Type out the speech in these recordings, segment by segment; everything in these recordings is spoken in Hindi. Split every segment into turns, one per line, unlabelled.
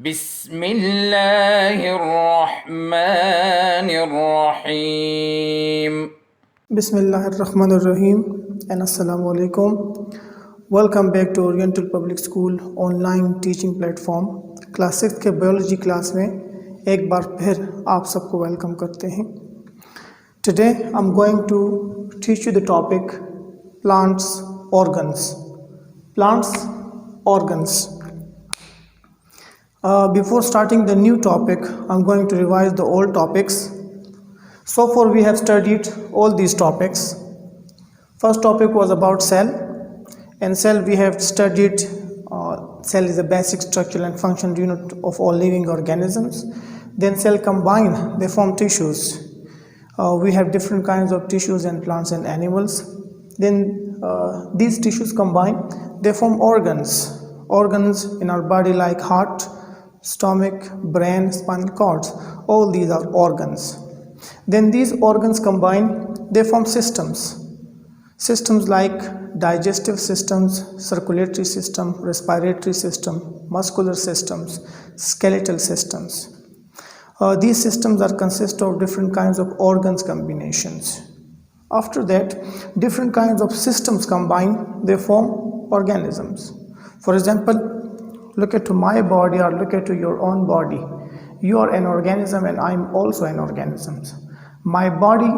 Bismillahirrahmanirrahim.
Bismillahirrahmanirrahim and Assalamu alaikum. Welcome back to Oriental Public School online teaching platform. Class 6 के बायोलॉजी क्लास में एक बार फिर आप सबको वेलकम करते हैं. Today I'm going to teach you the topic plants organs. Plants organs. Before starting the new topic, I'm going to revise the old topics. So far we have studied all these topics. First topic was about cell. In cell we have studied cell is a basic structural and functional unit of all living organisms. Then cell combine, they form tissues. We have different kinds of tissues in plants and animals. Then these tissues combine, they form organs. Organs in our body like heart, stomach, brain, spinal cords, all these are organs. Then these organs combine, they form systems. Systems like digestive systems, circulatory system, respiratory system, muscular systems, skeletal systems. These systems are consist of different kinds of organs combinations. After that, different kinds of systems combine, they form organisms. For example, look at my body or look at your own body. You are an organism and I am also an organism. My body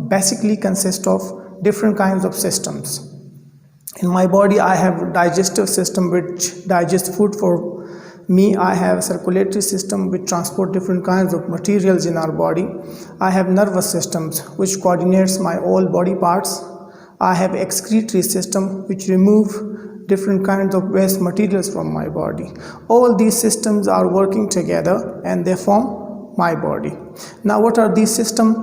basically consists of different kinds of systems. In my body I have digestive system which digests food for me. I have circulatory system which transport different kinds of materials in our body. I have nervous systems which coordinates my all body parts. I have excretory system which remove different kinds of waste materials from my body. All these systems are working together and they form my body. Now what are these systems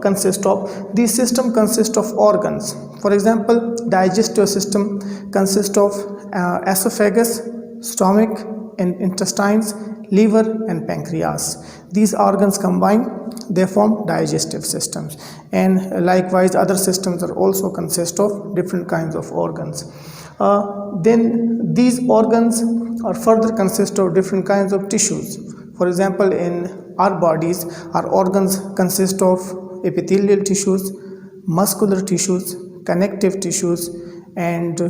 consist of? These systems consist of organs. For example, digestive system consists of esophagus, stomach and intestines, liver and pancreas. These organs combine, they form digestive systems, and likewise other systems are also consist of different kinds of organs. Then these organs are further consist of different kinds of tissues. For example, in our bodies, our organs consist of epithelial tissues, muscular tissues, connective tissues, and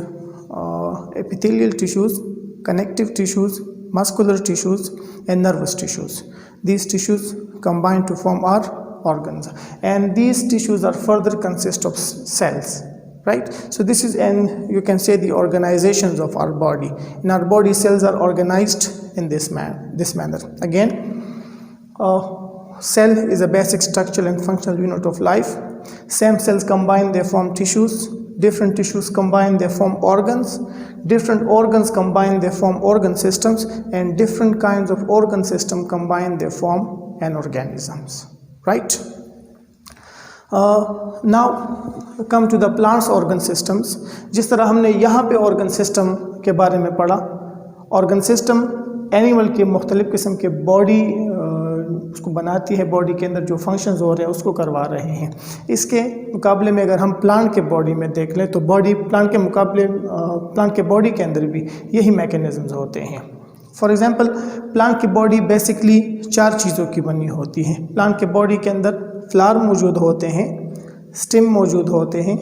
epithelial tissues, connective tissues, muscular tissues, and nervous tissues. These tissues combine to form our organs, and these tissues are further consist of cells. Right? So this is you can say the organizations of our body. In our body, cells are organized in this manner. Again, cell is a basic structural and functional unit of life. Same cells combine, they form tissues. Different tissues combine, they form organs. Different organs combine, they form organ systems, and different kinds of organ system combine, they form an organisms. Right? Now come to the plants organ systems. जिस तरह हमने यहाँ पे organ system के बारे में पढ़ा, organ system एनिमल के मुख्तलिफ किस्म के बॉडी उसको बनाती है, बॉडी के अंदर जो फंक्शंस हो रहे हैं उसको करवा रहे हैं. इसके मुकाबले में अगर हम प्लांट के बॉडी में देख लें तो प्लांट के मुकाबले प्लांट के बॉडी के अंदर भी यही मैकेनिज्म्स होते हैं. फॉर एग्जांपल, प्लांट की बॉडी बेसिकली 4 चीज़ों की बनी होती है. प्लांट के बॉडी के अंदर फ्लावर मौजूद होते हैं, स्टेम मौजूद होते हैं,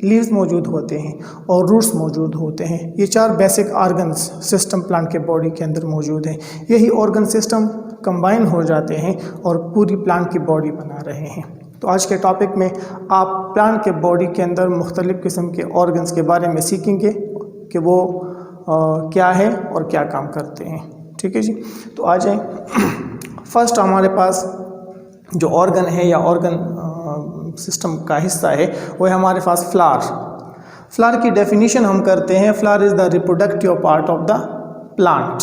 लीव्स मौजूद होते हैं और रूट्स मौजूद होते हैं. ये 4 बेसिक ऑर्गन्स सिस्टम प्लांट के बॉडी के अंदर मौजूद हैं. यही ऑर्गन सिस्टम कंबाइन हो जाते हैं और पूरी प्लांट की बॉडी बना रहे हैं. तो आज के टॉपिक में आप प्लांट के बॉडी के अंदर मुख्तलिफ़ किस्म के ऑर्गन्स के बारे में सीखेंगे कि वो क्या है और क्या काम करते हैं. ठीक है जी, तो आ जाएं. फर्स्ट हमारे पास जो ऑर्गन है या ऑर्गन सिस्टम का हिस्सा है वो है हमारे पास फ्लावर. फ्लावर की डेफिनेशन हम करते हैं. Flower is the reproductive part of the plant.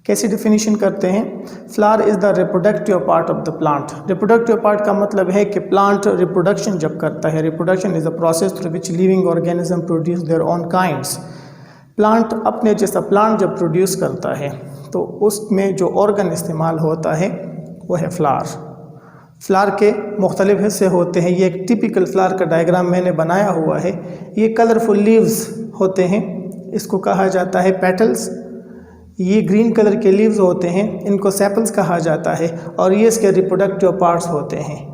कैसी डेफिनेशन करते हैं? Flower is the reproductive part of the plant. Reproductive part का मतलब है कि प्लांट रिप्रोडक्शन जब करता है, reproduction is a process through which living organism produce their own kinds. Plant अपने जैसा प्लांट जब प्रोड्यूस करता है तो उसमें जो ऑर्गन इस्तेमाल होता है वो है फ्लावर. फ्लावर के मुख्तलिफ हिस्से होते हैं. ये एक टिपिकल फ्लावर का डायग्राम मैंने बनाया हुआ है. ये कलरफुल लीव्स होते हैं, इसको कहा जाता है पेटल्स. ये ग्रीन कलर के लीव्स होते हैं, इनको सेपल्स कहा जाता है और ये इसके रिप्रोडक्टिव पार्ट्स होते हैं।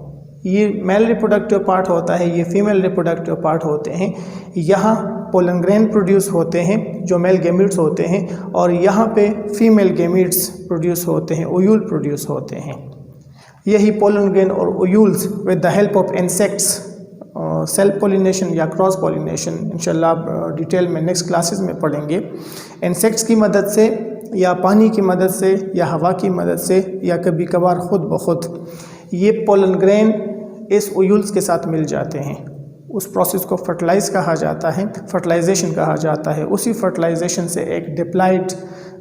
ये मेल रिप्रोडक्टिव पार्ट होता है, ये फीमेल रिप्रोडक्टिव पार्ट होते हैं। यहाँ पोलन ग्रेन प्रोड्यूस होते हैं जो मेल गैमीट्स होते हैं और यहाँ पे फीमेल गैमीट्स प्रोड्यूस होते हैं, ओयूल प्रोड्यूस होते हैं। यही पोलन ग्रेन और ovules with the help of insects, self pollination या क्रॉस पोलिनेशन, इंशाल्लाह आप डिटेल में नेक्स्ट क्लासेस में पढ़ेंगे। इंसेक्ट्स की मदद से या पानी की मदद से या हवा की मदद से या कभी कभार खुद ब खुद ये पोलन ग्रेन इस ओयूल्स के साथ मिल जाते हैं। उस प्रोसेस को फर्टिलाइज कहा जाता है, फर्टिलाइजेशन कहा जाता है। उसी फर्टिलाइजेशन से एक डिप्लॉइड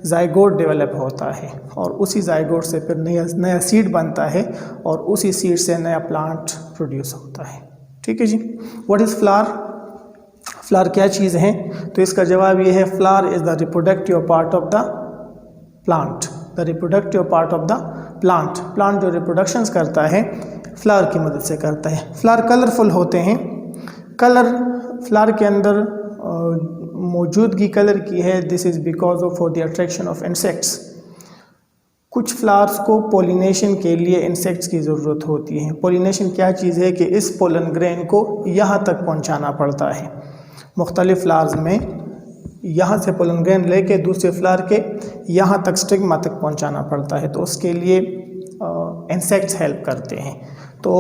जाइगोट डेवलप होता है और उसी जाइगोट से फिर नया सीड बनता है और उसी सीड से नया प्लांट प्रोड्यूस होता है। ठीक है जी। What is flower? फ्लावर क्या चीज़ है? तो इसका जवाब ये है, flower is the reproductive part of the plant. The reproductive part of the plant. Plant जो रिप्रोडक्शंस करता है फ्लावर की मदद से करता है। फ्लावर कलरफुल होते हैं। कलर फ्लावर के अंदर मौजूदगी कलर की है, this is because of for the attraction of insects. कुछ फ्लावर्स को पोलिनेशन के लिए इंसेक्ट्स की ज़रूरत होती है। पोलिनेशन क्या चीज़ है कि इस पोलन ग्रेन को यहाँ तक पहुँचाना पड़ता है। मुख्तलिफ फ्लावर्स में यहाँ से पोलन ग्रेन लेके दूसरे फ्लावर के यहाँ तक स्टिग्मा तक पहुँचाना पड़ता है, तो उसके लिए इंसेक्ट्स हेल्प करते हैं। तो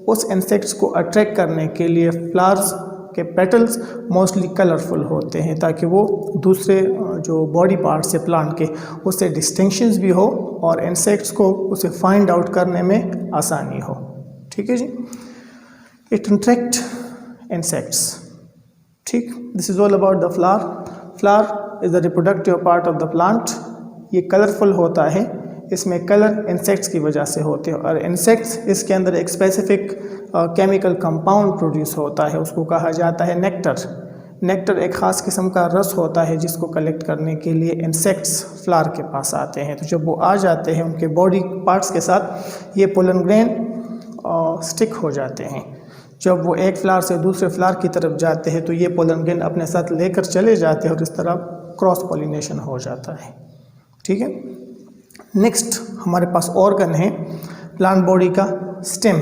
उस इंसेक्ट्स को अट्रैक्ट करने के लिए फ्लावर्स के पेटल्स मोस्टली कलरफुल होते हैं ताकि वो दूसरे जो बॉडी पार्ट्स है प्लांट के उससे डिस्टिंक्शंस भी हो और इंसेक्ट्स को उसे फाइंड आउट करने में आसानी हो। ठीक है जी। It attract insects. ठीक, this is all about the flower. Flower is the reproductive part of the plant. ये कलरफुल होता है, इसमें कलर इंसेक्ट्स की वजह से होते हैं और इंसेक्ट्स इसके अंदर एक स्पेसिफिक केमिकल कंपाउंड प्रोड्यूस होता है, उसको कहा जाता है नेक्टर। नेक्टर एक ख़ास किस्म का रस होता है जिसको कलेक्ट करने के लिए इंसेक्ट्स फ्लावर के पास आते हैं। तो जब वो आ जाते हैं उनके बॉडी पार्ट्स के साथ ये पोलन ग्रेन स्टिक हो जाते हैं। जब वो एक फ्लावर से दूसरे फ्लावर की तरफ जाते हैं तो ये पोलन ग्रेन अपने साथ लेकर चले जाते हैं और इस तरह क्रॉस पॉलिनेशन हो जाता है। ठीक है। नेक्स्ट हमारे पास ऑर्गन है प्लांट बॉडी का, स्टेम।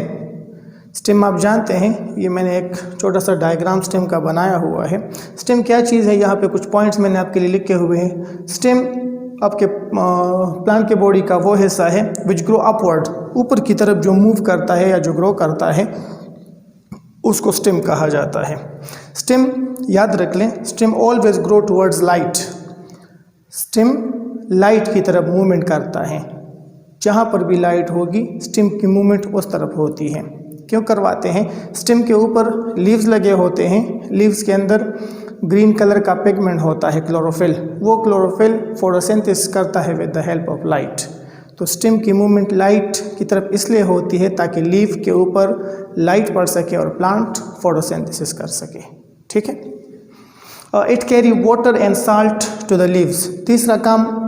स्टेम आप जानते हैं, ये मैंने एक छोटा सा डायग्राम स्टेम का बनाया हुआ है। स्टेम क्या चीज़ है, यहाँ पे कुछ पॉइंट्स मैंने आपके लिए लिखे हुए हैं। स्टेम आपके प्लांट के बॉडी का वो हिस्सा है विच ग्रो अपवर्ड, ऊपर की तरफ जो मूव करता है या जो ग्रो करता है उसको स्टेम कहा जाता है। स्टेम याद रख लें, stem always grow towards light. Stem light की तरफ मूवमेंट करता है, जहाँ पर भी लाइट होगी स्टेम की मूवमेंट उस तरफ होती है। क्यों करवाते हैं? स्टेम के ऊपर लीव्स लगे होते हैं, लीव्स के अंदर ग्रीन कलर का पिगमेंट होता है क्लोरोफिल। वो क्लोरोफिल फोटोसिंथेसिस करता है with the help of light. तो स्टेम की मूवमेंट लाइट की तरफ इसलिए होती है ताकि लीफ के ऊपर लाइट पड़ सके और प्लांट फोटोसिंथेसिस कर सके। ठीक है। It carry water and salt to the leaves. तीसरा काम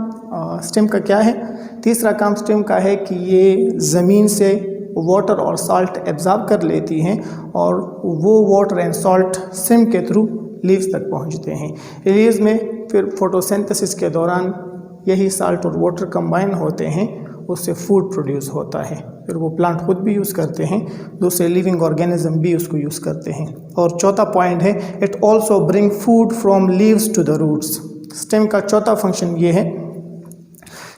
स्टेम का क्या है? तीसरा काम स्टेम का है कि ये ज़मीन से वाटर और साल्ट एब्जॉर्ब कर लेती हैं और वो वाटर एंड साल्ट स्टेम के थ्रू लीव्स तक पहुंचते हैं। लीव्स में फिर फोटोसिंथेसिस के दौरान यही साल्ट और वाटर कंबाइन होते हैं, उससे फूड प्रोड्यूस होता है। फिर वो प्लांट खुद भी यूज़ करते हैं, दूसरे लिविंग ऑर्गेनिज्म भी उसको यूज़ करते हैं। और चौथा पॉइंट है, it also bring food from leaves to the roots. Stem का चौथा फंक्शन ये है,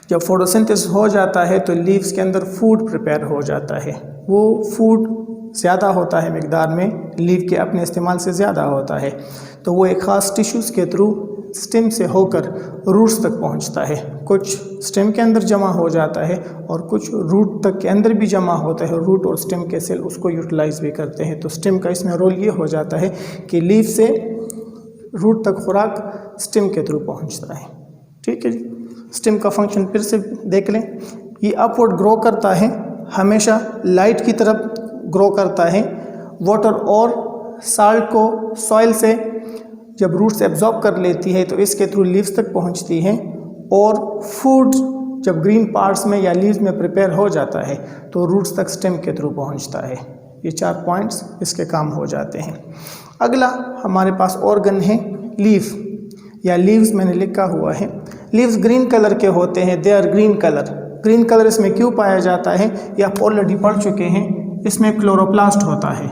जब फोटोसिंथेसिस हो जाता है तो लीव्स के अंदर फूड प्रिपेयर हो जाता है। वो फूड ज़्यादा होता है मिकदार में, लीव के अपने इस्तेमाल से ज़्यादा होता है, तो वो एक ख़ास टिश्यूज़ के थ्रू स्टेम से होकर रूट्स तक पहुंचता है। कुछ स्टेम के अंदर जमा हो जाता है और कुछ रूट तक के अंदर भी जमा होता है। रूट और स्टेम के सेल उसको यूटिलाइज भी करते हैं। तो स्टेम का इसमें रोल ये हो जाता है कि लीव से रूट तक खुराक स्टेम के थ्रू पहुंचता है। ठीक है जी। स्टेम का फंक्शन फिर से देख लें, ये अपवर्ड ग्रो करता है, हमेशा लाइट की तरफ ग्रो करता है। वाटर और साल्ट को सॉइल से जब रूट्स एब्जॉर्ब कर लेती है तो इसके थ्रू लीव्स तक पहुंचती हैं और फूड जब ग्रीन पार्ट्स में या लीव्स में प्रिपेयर हो जाता है तो रूट्स तक स्टेम के थ्रू पहुंचता है। ये 4 पॉइंट्स इसके काम हो जाते हैं। अगला हमारे पास ऑर्गन है लीफ या लीव्स, मैंने लिखा हुआ है। लीव्स ग्रीन कलर के होते हैं, they are green colour. Green colour इसमें क्यों पाया जाता है ये आप ऑलरेडी पढ़ चुके हैं। इसमें क्लोरोप्लास्ट होता है।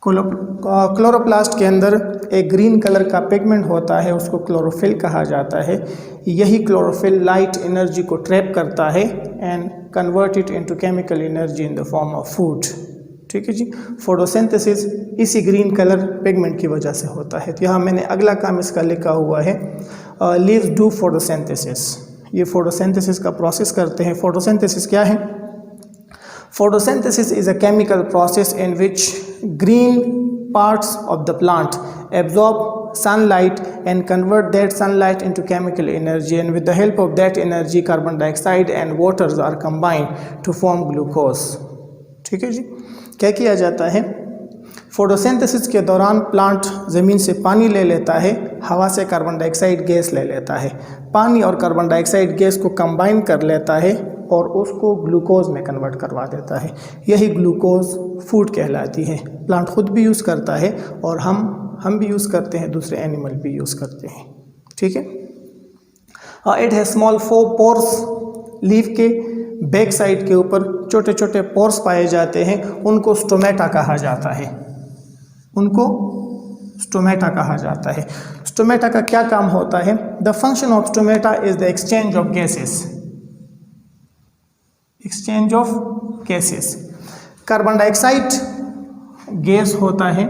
क्लोरोप्लास्ट के अंदर एक ग्रीन कलर का पिगमेंट होता है, उसको क्लोरोफिल कहा जाता है। यही क्लोरोफिल लाइट एनर्जी को ट्रैप करता है and convert it into chemical energy in the form of food. ठीक है जी। फोटोसिंथेसिस इसी ग्रीन कलर पिगमेंट की वजह से होता है। तो यहाँ मैंने अगला काम इसका लिखा हुआ है, लीव्स डू फोटोसिंथेसिस। ये फोटोसिंथेसिस का प्रोसेस करते हैं। फोटोसिंथेसिस क्या है? Photosynthesis is a chemical process in which green parts of the plant absorb sunlight and convert that sunlight into chemical energy, and with the help of that energy carbon dioxide and waters are combined to form glucose। ठीक है जी। क्या किया जाता है? फोटोसिंथेसिस के दौरान प्लांट ज़मीन से पानी ले लेता है, हवा से कार्बन डाइऑक्साइड गैस ले लेता है, पानी और कार्बन डाइऑक्साइड गैस को कंबाइन कर लेता है और उसको ग्लूकोज में कन्वर्ट करवा देता है। यही ग्लूकोज फूड कहलाती है। प्लांट खुद भी यूज़ करता है और हम भी यूज़ करते हैं, दूसरे एनिमल भी यूज़ करते हैं। ठीक है। It has small pores. Leaf के बैक साइड के ऊपर छोटे छोटे पोर्स पाए जाते हैं, उनको स्टोमेटा कहा जाता है। स्टोमेटा कहा जाता है। स्टोमेटा का क्या काम होता है? The function of stomata is the exchange of gases. Exchange of gases. Carbon dioxide gas होता है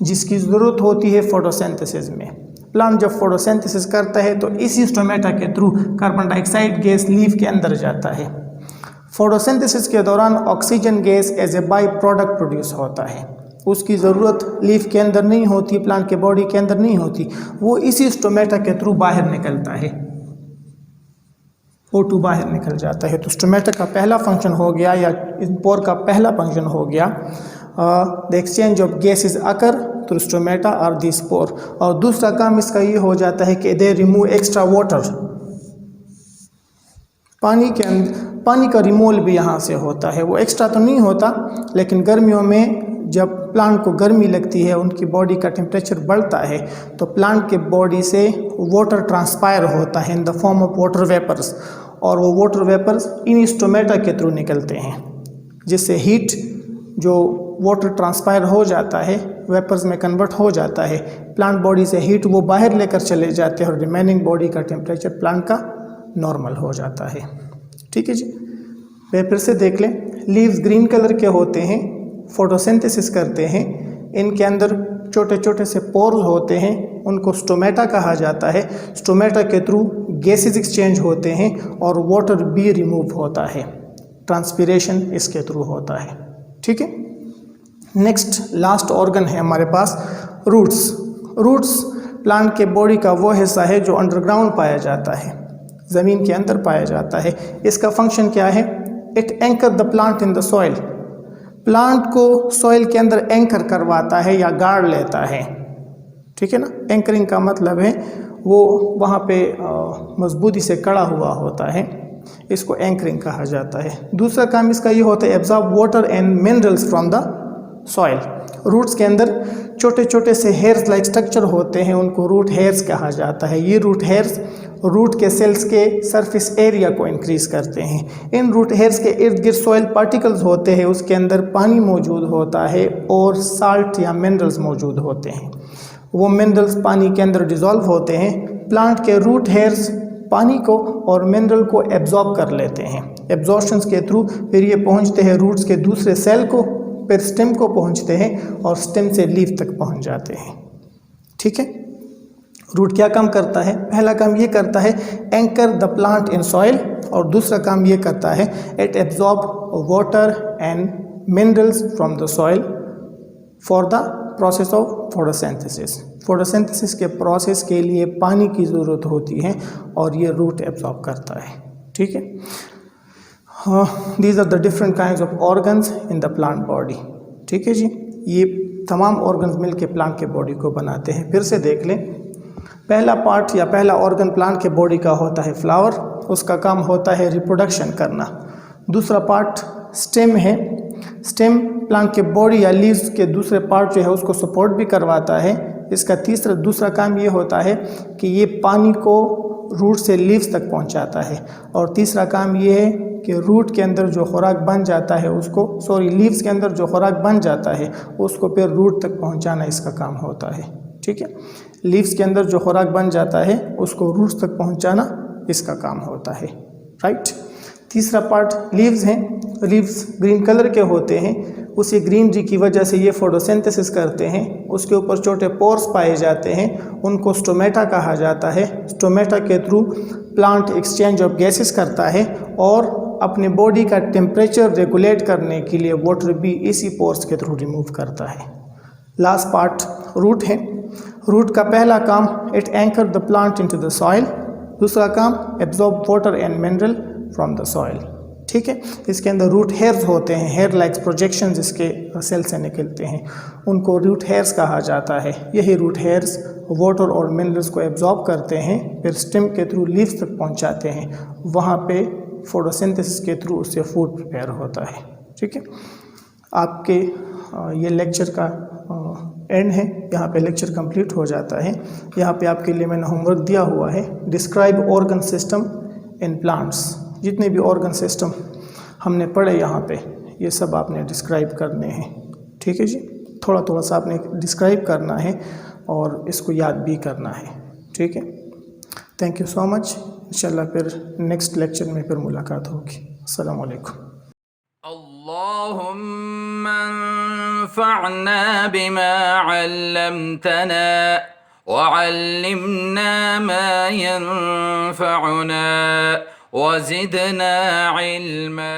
जिसकी ज़रूरत होती है फोटोसिंथेसिस में। प्लांट जब फोटोसिंथेसिस करता है तो इसी स्टोमेटा के through carbon dioxide gas leaf के अंदर जाता है। फोटोसिंथेसिस के दौरान oxygen gas as a by product produce होता है। उसकी ज़रूरत लीफ के अंदर नहीं होती, प्लांट के बॉडी के अंदर नहीं होती, वो इसी स्टोमेटा के थ्रू बाहर निकलता है। O2 बाहर निकल जाता है। तो स्टोमेटा का पहला फंक्शन हो गया, या पोर का पहला फंक्शन हो गया, the exchange of gases occur through stomata और दिस पोर। और दूसरा काम इसका ये हो जाता है कि दे रिमूव एक्स्ट्रा वाटर। पानी का रिमूवल भी यहाँ से होता है। वो एक्स्ट्रा तो नहीं होता, लेकिन गर्मियों में जब प्लांट को गर्मी लगती है, उनकी बॉडी का टेम्परेचर बढ़ता है, तो प्लांट के बॉडी से वाटर ट्रांसपायर होता है in the form of water vapours, और वो वाटर वेपर्स इन स्टोमेटा के थ्रू निकलते हैं, जिससे हीट जो वाटर ट्रांसपायर हो जाता है वेपर्स में कन्वर्ट हो जाता है। प्लांट बॉडी से हीट वो बाहर लेकर चले जाते हैं और रिमेनिंग बॉडी का टेम्परेचर प्लांट का नॉर्मल हो जाता है। ठीक है जी। फिर से देख लें। लीव्स ग्रीन कलर के होते हैं, फोटोसिंथेसिस करते हैं, इनके अंदर छोटे छोटे से पोर्स होते हैं, उनको स्टोमेटा कहा जाता है। स्टोमेटा के थ्रू गैसेस एक्सचेंज होते हैं और वाटर भी रिमूव होता है। ट्रांसपिरेशन इसके थ्रू होता है। ठीक है। नेक्स्ट लास्ट ऑर्गन है हमारे पास रूट्स। रूट्स प्लांट के बॉडी का वो हिस्सा है जो अंडरग्राउंड पाया जाता है, ज़मीन के अंदर पाया जाता है। इसका फंक्शन क्या है? It anchor the plant in the soil. Plant को सॉइल के अंदर एंकर करवाता है या गाड़ लेता है। ठीक है ना। एंकरिंग का मतलब है वो वहाँ पे मजबूती से कड़ा हुआ होता है, इसको एंकरिंग कहा जाता है। दूसरा काम इसका ये होता है absorb water and minerals from the soil. Roots के अंदर छोटे छोटे से हेयर्स लाइक स्ट्रक्चर होते हैं, उनको रूट हेयर्स कहा जाता है। ये रूट हेयर्स रूट के सेल्स के सरफेस एरिया को इंक्रीज करते हैं। इन रूट हेयर्स के इर्द गिर्द सॉइल पार्टिकल्स होते हैं, उसके अंदर पानी मौजूद होता है और साल्ट या मिनरल्स मौजूद होते हैं। वो मिनरल्स पानी के अंदर डिज़ोल्व होते हैं। प्लांट के रूट हेयर्स पानी को और मिनरल को एब्जॉर्ब कर लेते हैं। एब्जॉर्प्शंस के थ्रू फिर ये पहुंचते हैं रूट्स के दूसरे सेल को, फिर स्टेम को पहुंचते हैं और स्टेम से लीफ तक पहुंच जाते हैं। ठीक है। रूट क्या काम करता है? पहला काम ये करता है anchor the plant in soil, और दूसरा काम ये करता है it absorb water and minerals from the soil for the process of photosynthesis. Photosynthesis के प्रोसेस के लिए पानी की ज़रूरत होती है और ये रूट एब्जॉर्ब करता है। ठीक है। These are the different kinds of organs in the plant body. ठीक है जी। ये तमाम ऑर्गन्स मिलके प्लांट के बॉडी को बनाते हैं। फिर से देख लें। पहला पार्ट या पहला ऑर्गन प्लांट के बॉडी का होता है फ्लावर, उसका काम होता है रिप्रोडक्शन करना। दूसरा पार्ट स्टेम है। स्टेम प्लांट के बॉडी या लीव्स के दूसरे पार्ट जो है उसको सपोर्ट भी करवाता है, इसका दूसरा काम ये होता है कि ये पानी को रूट से लीव्स तक पहुंचाता है। और तीसरा काम ये है कि रूट के अंदर जो खुराक बन जाता है उसको लीव्स के अंदर जो खुराक बन जाता है उसको फिर रूट तक पहुंचाना इसका काम होता है। ठीक है, लीव्स के अंदर जो खुराक बन जाता है उसको रूट्स तक पहुंचाना इसका काम होता है। राइट। तीसरा पार्ट लीव्स हैं। लीव्स ग्रीन कलर के होते हैं, उसी ग्रीनरी की वजह से ये फोटोसिंथेसिस करते हैं। उसके ऊपर छोटे पोर्स पाए जाते हैं, उनको स्टोमेटा कहा जाता है। स्टोमेटा के through plant exchange of gases करता है और अपने बॉडी का टेम्परेचर रेगुलेट करने के लिए वाटर भी इसी पोर्स के थ्रू रिमूव करता है। लास्ट पार्ट रूट है। रूट का पहला काम it anchor the plant into the soil, दूसरा काम absorb water and mineral from the soil. ठीक है, इसके अंदर रूट हेयर्स होते हैं, हेयर लाइक प्रोजेक्शंस इसके सेल से निकलते हैं, उनको रूट हेयर्स कहा जाता है। यही रूट हेयर्स वाटर और मिनरल्स को एब्जॉर्ब करते हैं, फिर स्टेम के थ्रू लीव्स तक पहुंचाते हैं, वहाँ पे फोटोसिंथेसिस के थ्रू उससे फूड प्रिपेयर होता है। ठीक है, आपके ये लेक्चर का एंड है, यहाँ पे लेक्चर कंप्लीट हो जाता है। यहाँ पे आपके लिए मैंने होमवर्क दिया हुआ है, describe organ system in plants. जितने भी ऑर्गन सिस्टम हमने पढ़े यहाँ पे ये सब आपने डिस्क्राइब करने हैं। ठीक है जी, थोड़ा थोड़ा सा आपने डिस्क्राइब करना है और इसको याद भी करना है। ठीक है, थैंक यू सो मच। इंशाल्लाह फिर नेक्स्ट लेक्चर में फिर मुलाकात होगी। अस्सलाम वालेकुम।
अल्लाहुम्मा अंफअना बिमा अल्लमतना वअल्लिमना मा यंफअना वज़िदना इल्मा।